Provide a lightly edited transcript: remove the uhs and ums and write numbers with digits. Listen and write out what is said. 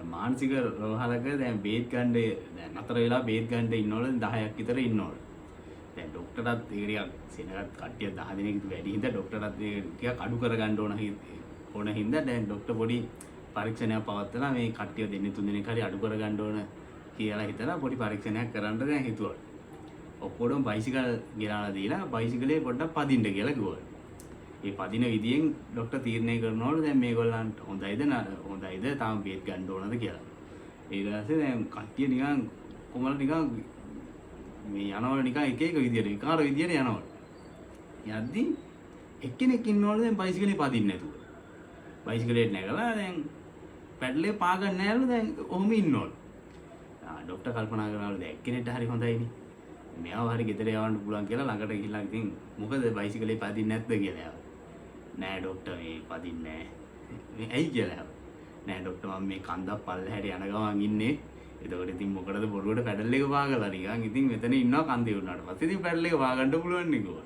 මානසික රෝහලක දැන් බේත් ගන්න දැන් අතර වෙලා බේත් ගන්න ඉන්නවලු 10ක් විතර ඉන්නවලු. දැන් ડોක්ටර්ටත් ඒක සෙනගත් කට්ටිය 10 දෙනෙක් වැඩි හින්දා ડોක්ටර්ටත් ඒක ටිකක් අඩු කර ගන්න ඕන හින්දා දැන් ડોක්ටර් පොඩි පරීක්ෂණයක් පවත්වලා මේ කට්ටිය දෙන්නේ 3 දෙනෙක් හරි අඩු කර ගන්න ඕන කියලා හිතලා පොඩි පරීක්ෂණයක් කරන්න දැන් හිතුවා. ඔක්කොටම බයිසිකල් ගෙනාලා දීලා බයිසිකලේ පොඩ්ඩක් පදින්න කියලා කිව්වා. ඒ පදින විදියෙන් ડોක්ටර් තීරණය කරනවලු දැන් මේගොල්ලන්ට හොඳයිද තාම බේත් ගන්න ඕනද කියලා. ඊට පස්සේ දැන් කට්ටිය නිකන් කොමල නිකන් මේ යනවල නිකන් එක එක විදියට විකාර විදියට යනවල. යද්දි එක්කෙනෙක් ඉන්නවලු දැන් බයිසිකලේ පදින්න නැතුව. බයිසිකලේ නැගලා දැන් පැඩලේ පා ගන්න නැහැලු දැන් ඔහොම ඉන්නවලු. ડોක්ටර් කල්පනා කරනවලු දැන් එක්කෙනෙක්ට හරි හොඳයිනේ. මෙයාව හරි ගෙදර යවන්න පුළුවන් කියලා ළඟට ගිහිල්ලා ඉතින් මොකද බයිසිකලේ පදින්නේ නැද්ද කියලා. නෑ ડોක්ටර් මේ පදින්නේ නෑ. මේ ඇයි කියලා. නෑ ડોක්ටර් මම මේ කන්දක් පල්ලෙහාට යන ගමන් ඉන්නේ. එතකොට ඉතින් මොකටද බොරුවට පැඩල් එක පාගලා නිකන් ඉතින් මෙතන ඉන්නවා කන්දේ වුණාට පස්සේ ඉතින් පැඩල් එක පාගන්න පුළුවන් නේ කිව්වා.